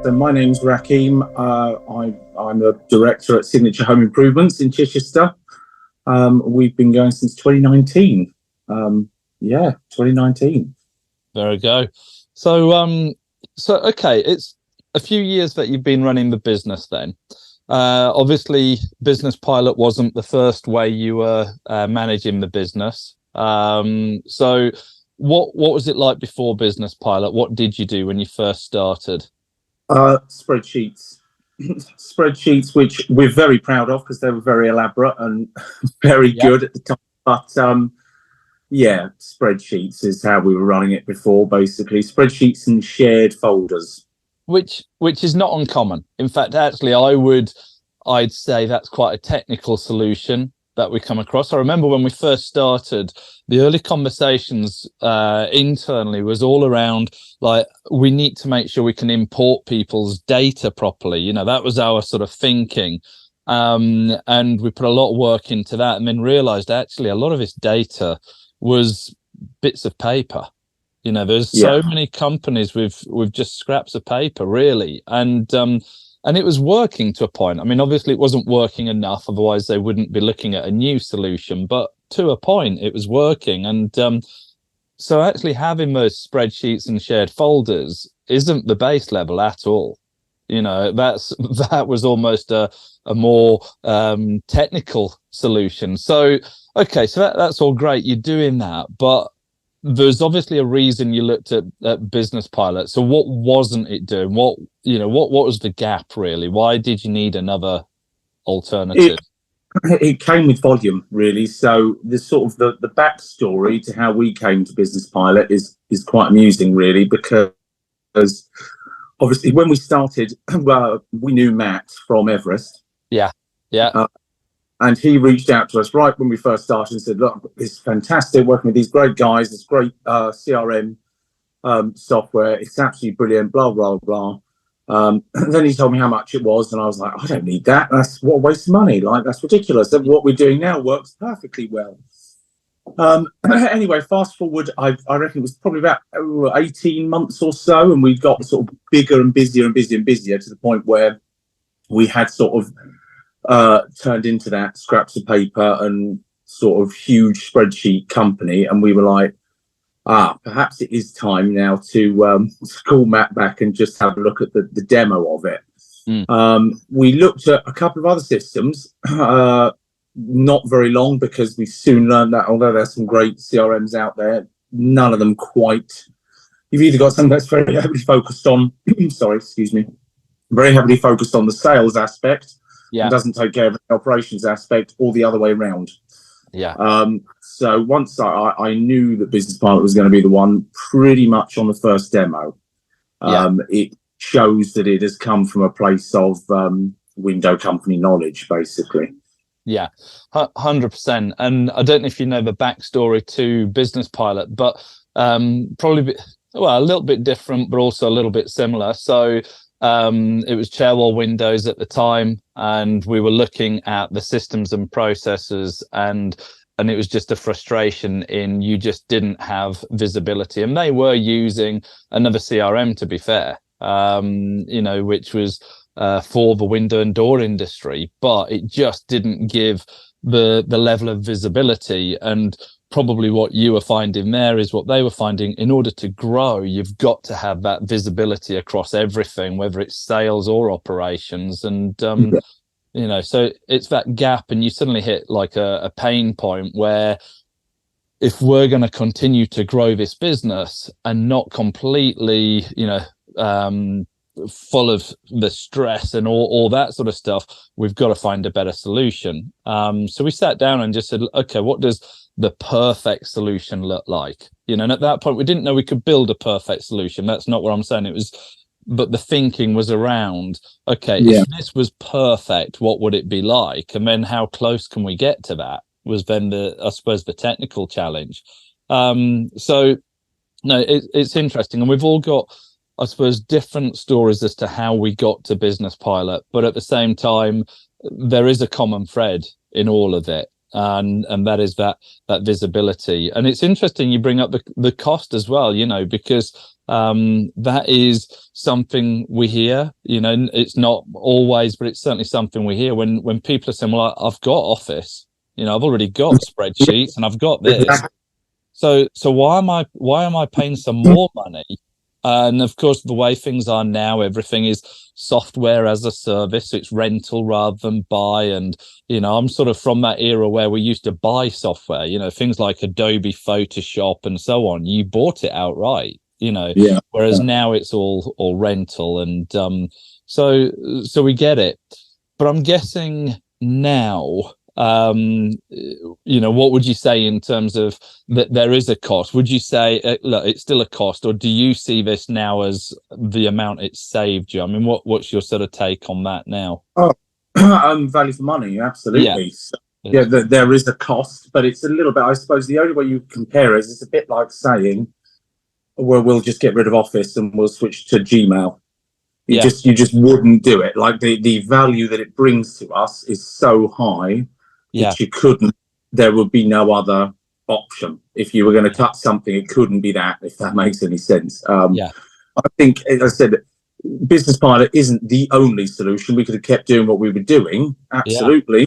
So my name's Rakeem. I'm a director at Signature Home Improvements in Chichester. We've been going since 2019. 2019. There we go. So okay, it's a few years that you've been running the business then. Obviously, Business Pilot wasn't the first way you were managing the business. So what was it like before Business Pilot? What did you do when you first started? Spreadsheets. Spreadsheets, which we're very proud of because they were very elaborate and very good at the time. But spreadsheets is how we were running it before, basically. Spreadsheets and shared folders. Which is not uncommon. In fact, actually, I'd say that's quite a technical solution that we come across. I remember when we first started, the early conversations internally was all around, like, we need to make sure we can import people's data properly. You know, that was our sort of thinking. And we put a lot of work into that, and then realized actually a lot of this data was bits of paper. You know, there's so many companies with just scraps of paper, really. And it was working to a point. I mean, obviously it wasn't working enough, otherwise they wouldn't be looking at a new solution, but to a point it was working. And so actually having those spreadsheets and shared folders isn't the base level at all. You know, that was almost a more technical solution. So okay, so that's all great, you're doing that, but there's obviously a reason you looked at Business Pilot. So what wasn't it doing? What was the gap, really? Why did you need another alternative? It came with volume, really. So the sort of the backstory to how we came to Business Pilot is quite amusing, really, because obviously when we started, we knew Matt from Everest. Yeah. And he reached out to us right when we first started and said, look, it's fantastic working with these great guys, this great CRM software. It's absolutely brilliant, blah, blah, blah. And then he told me how much it was. And I was like, I don't need that. What a waste of money. Like, that's ridiculous. What we're doing now works perfectly well. Anyway, fast forward, I reckon it was probably about 18 months or so. And we got sort of bigger and busier and busier and busier to the point where we had sort of turned into that scraps of paper and sort of huge spreadsheet company, and we were like, perhaps it is time now to call Matt back and just have a look at the demo of it. We looked at a couple of other systems, not very long, because we soon learned that although there's some great CRMs out there, none of them quite. You've either got something that's very heavily focused on very heavily focused on the sales aspect, and doesn't take care of the operations aspect, or the other way around. So once I knew that Business Pilot was going to be the one, pretty much on the first demo, it shows that it has come from a place of window company knowledge, basically. 100%. And I don't know if you know the backstory to Business Pilot, but probably a little bit different, but also a little bit similar. So it was Chairwall Windows at the time, and we were looking at the systems and processes, and it was just a frustration in you just didn't have visibility. And they were using another CRM, to be fair, which was for the window and door industry, but it just didn't give the level of visibility. And probably what you were finding there is what they were finding. In order to grow, you've got to have that visibility across everything, whether it's sales or operations. And so it's that gap, and you suddenly hit like a pain point where if we're going to continue to grow this business and not completely full of the stress and all that sort of stuff, we've got to find a better solution. So we sat down and just said, okay, what does the perfect solution look like? And at that point we didn't know we could build a perfect solution. That's not what I'm saying. But the thinking was around, okay, if this was perfect, what would it be like? And then how close can we get to that was then the technical challenge. So no, it's interesting, and we've all got, I suppose, different stories as to how we got to Business Pilot, but at the same time there is a common thread in all of it. And that is that visibility. And it's interesting you bring up the cost as well, because That is something we hear. It's not always, but it's certainly something we hear when people are saying, well, I've got Office, I've already got spreadsheets and I've got this. So why am I paying some more money? And of course, the way things are now, everything is software as a service. So it's rental rather than buy. And, I'm sort of from that era where we used to buy software, things like Adobe Photoshop and so on. You bought it outright, whereas now it's all rental. And so we get it. But I'm guessing now, what would you say in terms of that there is a cost? Would you say look, it's still a cost, or do you see this now as the amount it saved you? I mean, what's your sort of take on that now? Value for money, absolutely. There is a cost, but it's a little bit, I suppose the only way you compare it is it's a bit like saying, well, we'll just get rid of Office and we'll switch to Gmail. You just wouldn't do it. Like the value that it brings to us is so high that you couldn't, there would be no other option. If you were going to cut something, it couldn't be that, if that makes any sense. I think, as I said, Business Pilot isn't the only solution. We could have kept doing what we were doing, absolutely.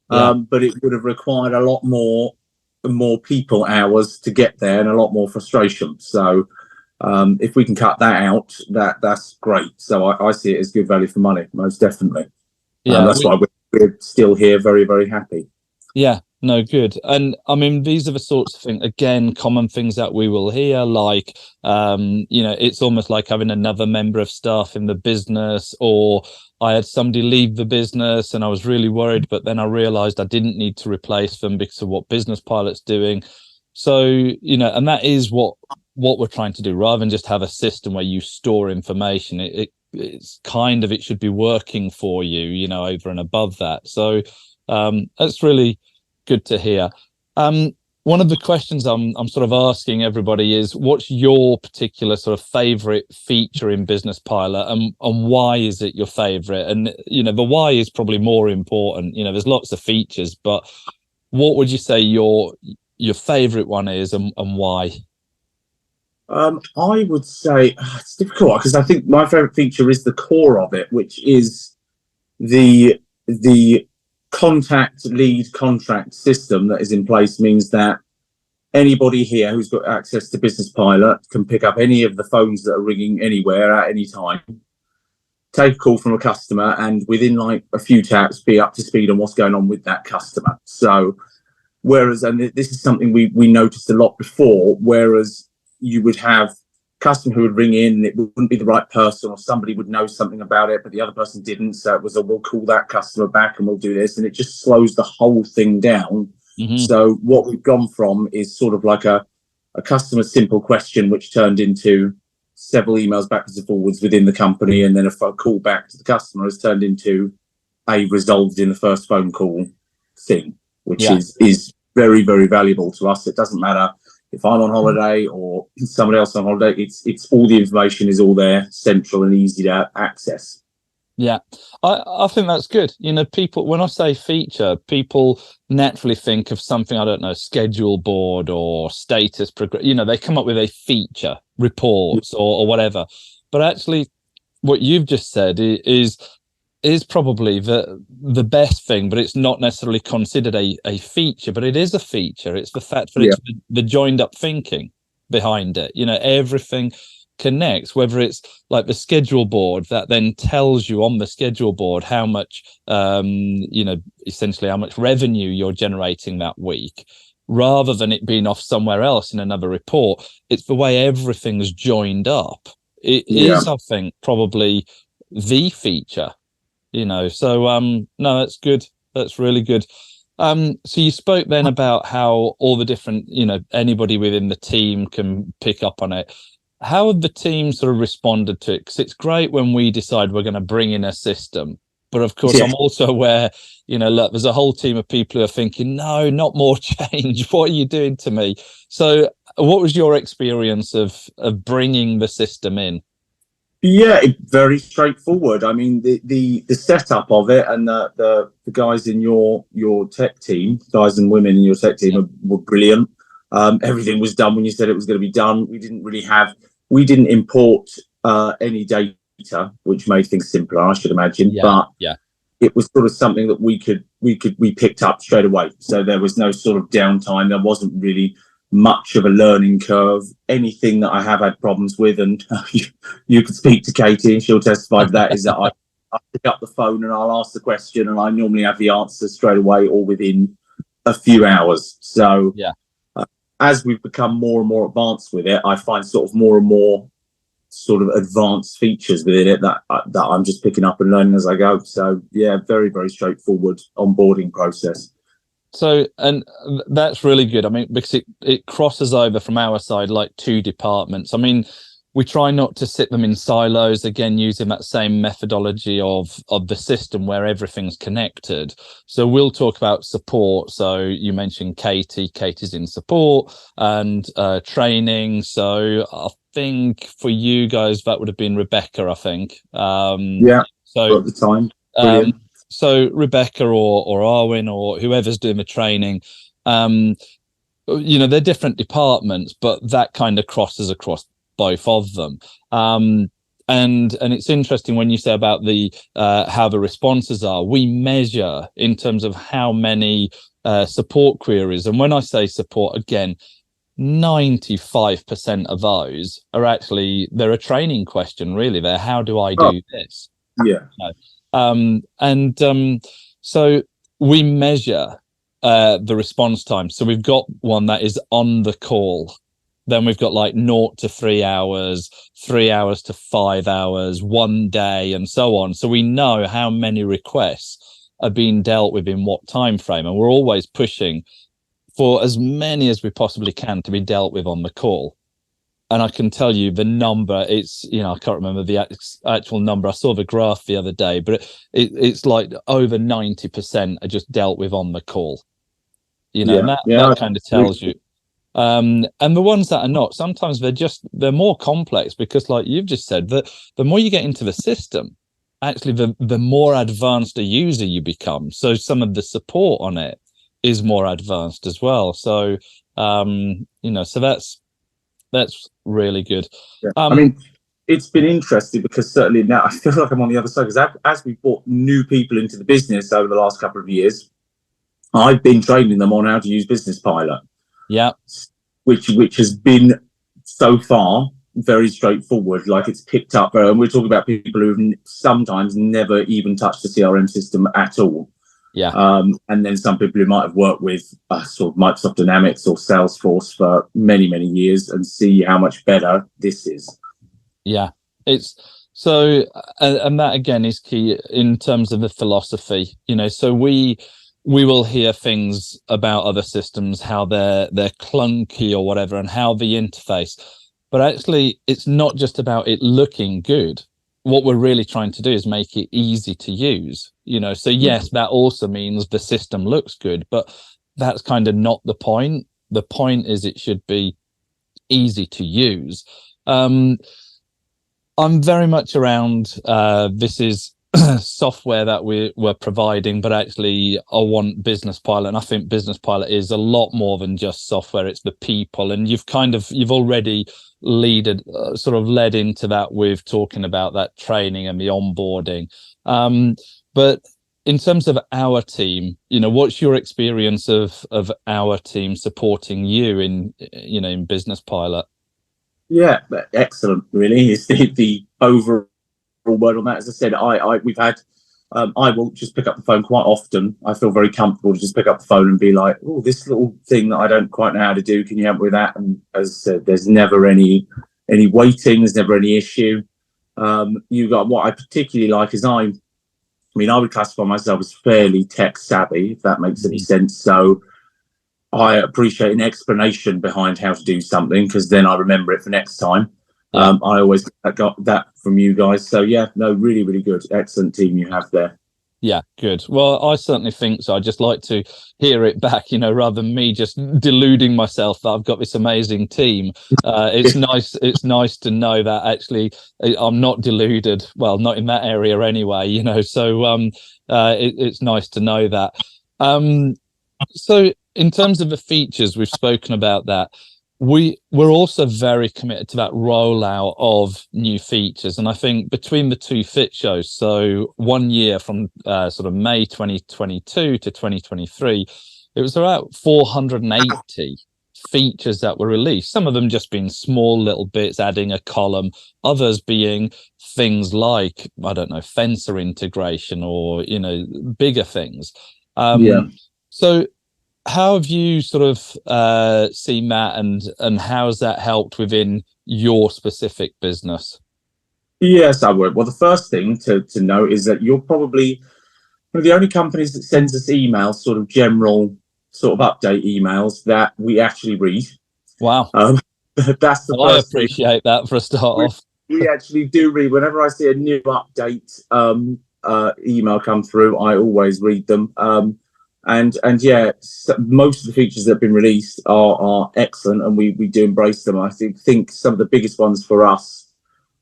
But it would have required a lot more people hours to get there and a lot more frustration. So if we can cut that out, that's great. So I see it as good value for money, most definitely. That's why we're still here, very, very happy. Yeah, no, good. And I mean, these are the sorts of things, again, common things that we will hear, like, it's almost like having another member of staff in the business, or I had somebody leave the business and I was really worried, but then I realized I didn't need to replace them because of what Business Pilot's doing. So, and that is what we're trying to do, rather than just have a system where you store information. It's kind of, it should be working for you, over and above that. So that's really good to hear. One of the questions I'm sort of asking everybody is, what's your particular sort of favorite feature in Business Pilot, and why is it your favorite? And the why is probably more important. There's lots of features, but what would you say your favorite one is, and why? I would say it's difficult because I think my favorite feature is the core of it, which is the contact lead contract system that is in place. Means that anybody here who's got access to Business Pilot can pick up any of the phones that are ringing anywhere at any time, take a call from a customer, and within like a few taps be up to speed on what's going on with that customer. So whereas, and this is something we noticed a lot before, whereas you would have a customer who would ring in and it wouldn't be the right person, or somebody would know something about it but the other person didn't, so it was we'll call that customer back and we'll do this, and it just slows the whole thing down. So what we've gone from is sort of like a customer simple question, which turned into several emails backwards and forwards within the company, and then a call back to the customer has turned into a resolved in the first phone call thing, which is very, very valuable to us. It doesn't matter if I'm on holiday or somebody else on holiday, it's all the information is all there, central and easy to access. Yeah, I think that's good. People, when I say feature, people naturally think of something, I don't know, schedule board or status progress. They come up with a feature, reports or whatever. But actually, what you've just said is probably the best thing, but it's not necessarily considered a feature, but it is a feature. It's the fact that it's the joined up thinking behind it. Everything connects, whether it's like the schedule board that then tells you on the schedule board how much, essentially how much revenue you're generating that week, rather than it being off somewhere else in another report. It's the way everything's joined up. It is, I think, probably the feature. So no, that's good. That's really good. So you spoke then about how all the different, anybody within the team can pick up on it. How have the team sort of responded to it? Because it's great when we decide we're going to bring in a system, but of course I'm also aware, look, there's a whole team of people who are thinking, no, not more change. What are you doing to me? So what was your experience of bringing the system in? Yeah, very straightforward. I mean, the setup of it, and the guys in your tech team, guys and women in your tech team were brilliant. Everything was done when you said it was going to be done. We didn't really have we didn't import any data, which made things simpler, I should imagine. But it was sort of something that we picked up straight away. So there was no sort of downtime. There wasn't really much of a learning curve. Anything that I have had problems with, and you could speak to Katie and she'll testify to that, is that I pick up the phone and I'll ask the question and I normally have the answer straight away or within a few hours. So as we've become more and more advanced with it, I find sort of more and more sort of advanced features within it that I'm just picking up and learning as I go. So yeah, very, very straightforward onboarding process. So, and that's really good. I mean, because it crosses over from our side like two departments. I mean, we try not to sit them in silos, again, using that same methodology of the system where everything's connected. So we'll talk about support. So you mentioned Katie's in support and training. So I think for you guys, that would have been Rebecca, I think. So at the time. So Rebecca or Arwin or whoever's doing the training, they're different departments, but that kind of crosses across both of them. And it's interesting when you say about the how the responses are. We measure in terms of how many support queries, and when I say support, again, 95% of those are actually, they're a training question, really. They're, how do I do this? So we measure the response time. So we've got one that is on the call. Then we've got like 0 to 3 hours, 3 hours to 5 hours, 1 day, and so on. So we know how many requests are being dealt with in what time frame, and we're always pushing for as many as we possibly can to be dealt with on the call. And I can tell you the number, it's, I can't remember the actual number. I saw the graph the other day, but it's like over 90% are just dealt with on the call. And that kind of tells you. And the ones that are not, sometimes they're more complex, because like you've just said, that the more you get into the system, actually the more advanced a user you become. So some of the support on it is more advanced as well. So, so that's really good. I mean, it's been interesting because certainly now I feel like I'm on the other side, because as we brought new people into the business over the last couple of years, I've been training them on how to use Business Pilot. Which has been so far very straightforward. Like, it's picked up, and we're talking about people who've sometimes never even touched the CRM system at all. And then some people who might have worked with sort of Microsoft Dynamics or Salesforce for many, many years, and see how much better this is. It's so, and that again is key in terms of the philosophy. So we will hear things about other systems, how they're clunky or whatever, and how the interface. But actually, it's not just about it looking good. What we're really trying to do is make it easy to use. So yes, that also means the system looks good, but that's kind of not the point. The point is it should be easy to use. I'm very much around this is software that we're providing, but actually I want Business Pilot, and I think Business Pilot is a lot more than just software. It's the people, and you've already led into that with talking about that training and the onboarding. But in terms of our team, what's your experience of our team supporting you in Business Pilot? Yeah, excellent. Really, is the overall word on that. As I said, we've had. I will just pick up the phone quite often. I feel very comfortable to just pick up the phone and be like, "Oh, this little thing that I don't quite know how to do. Can you help me with that?" And as I said, there's never any waiting. There's never any issue. You got what I particularly like is I would classify myself as fairly tech savvy, if that makes any sense. So I appreciate an explanation behind how to do something, because then I remember it for next time. I always got that from you guys. So yeah, no, really, really good. Excellent team you have there. Yeah, good. Well, I certainly think so. I'd just like to hear it back, rather than me just deluding myself that I've got this amazing team. It's nice. It's nice to know that actually I'm not deluded. Well, not in that area anyway, So it's nice to know that. So in terms of the features, we've spoken about that. we're also very committed to that rollout of new features, and I think between the two fit shows, so 1 year from sort of May 2022 to 2023, it was about 480 features that were released, some of them just being small little bits, adding a column, others being things like, I don't know, Fencer integration, or bigger things. So how have you sort of seen that, and how has that helped within your specific business? Yes, I would. Well, the first thing to note is that you're probably one of the only companies that sends us emails, sort of general sort of update emails that we actually read. Wow. That's the well, first I appreciate thing. that for a start off. We actually do read. Whenever I see a new update email come through, I always read them. And yeah, most of the features that have been released are excellent, and we do embrace them. I think some of the biggest ones for us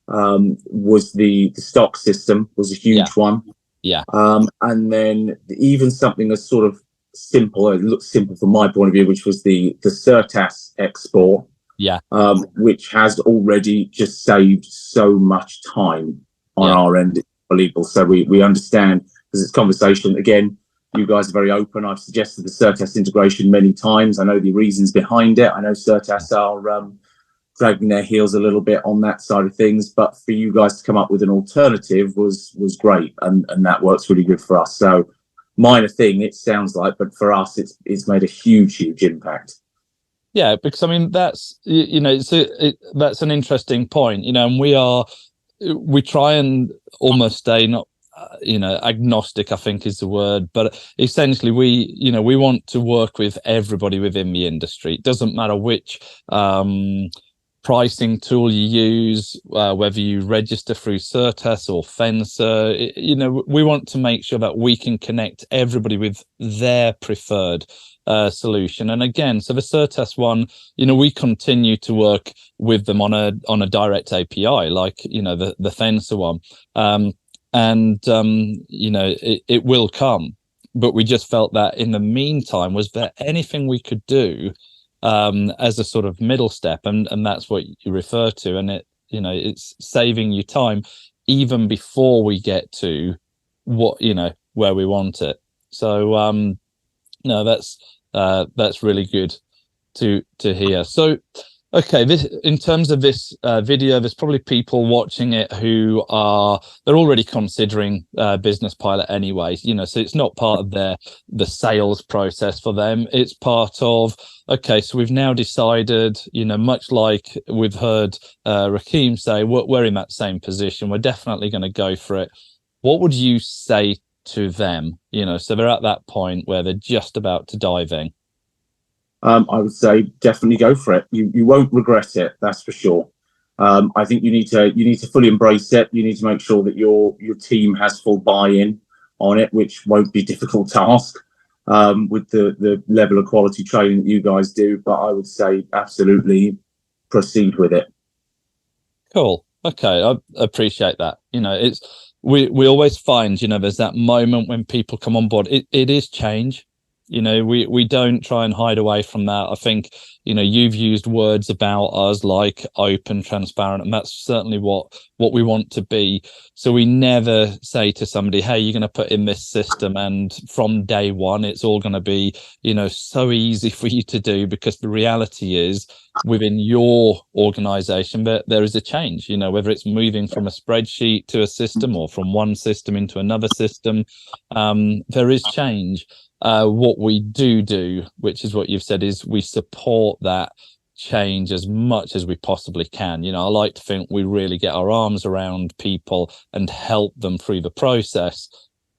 was the stock system was a huge one. Yeah. And then even something as sort of simple, it looks simple from my point of view, which was the Certas export. Yeah. Which has already just saved so much time on our end. It's unbelievable. So we understand, because it's conversation. Again, you guys are very open. I've suggested the Certas integration many times. I know the reasons behind it. I know Certas are dragging their heels a little bit on that side of things, but for you guys to come up with an alternative was great, and that works really good for us. So minor thing, it sounds like, but for us, it's made a huge impact. Yeah, because I mean that's that's an interesting point, and we try and almost stay not agnostic, I think is the word, but essentially we want to work with everybody within the industry. It doesn't matter which pricing tool you use, whether you register through Certas or Fencer. We want to make sure that we can connect everybody with their preferred solution. And again, so the Certas one, we continue to work with them on a direct API, like the Fencer one, it will come. But we just felt that in the meantime, was there anything we could do as a sort of middle step, and that's what you refer to, and it's saving you time even before we get to what where we want it. So no, that's really good to hear. So okay, this, in terms of this video, there's probably people watching it who they're already considering Business Pilot anyway, so it's not part of the sales process for them. It's part of, okay, so we've now decided, much like we've heard Rakeem say, we're in that same position, we're definitely going to go for it. What would you say to them? So they're at that point where they're just about to dive in. I would say definitely go for it. You won't regret it, that's for sure. I think you need to fully embrace it. You need to make sure that your team has full buy-in on it, which won't be a difficult task with the level of quality training that you guys do. But I would say absolutely proceed with it. Cool. Okay, I appreciate that. We always find, there's that moment when people come on board. It is change. We don't try and hide away from that. I think, you've used words about us like open, transparent, and that's certainly what we want to be. So we never say to somebody, hey, you're going to put in this system, and from day one, it's all going to be, so easy for you to do, because the reality is within your organization that there is a change, whether it's moving from a spreadsheet to a system or from one system into another system, there is change. What we do, which is what you've said, is we support that change as much as we possibly can. I like to think we really get our arms around people and help them through the process,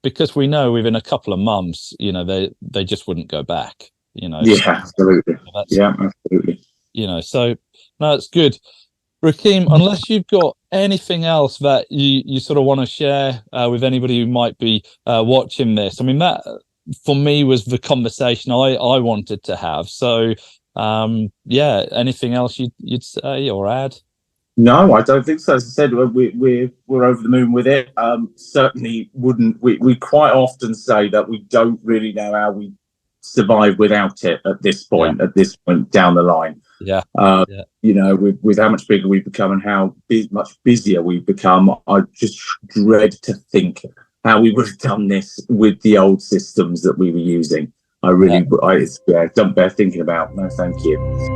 because we know within a couple of months, they just wouldn't go back. Yeah, absolutely. Yeah, absolutely. So no, it's good. Rakeem, unless you've got anything else that you sort of want to share with anybody who might be watching this, I mean, that for me was the conversation I wanted to have. So anything else you'd say or add? No, I don't think so. As I said, we're over the moon with it. Certainly wouldn't. We quite often say that we don't really know how we survive without it at this point. Yeah. At this point down the line, Yeah. You know, with how much bigger we've become and how much busier we've become, I just dread to think how we would have done this with the old systems that we were using. Don't bear thinking about. No, thank you.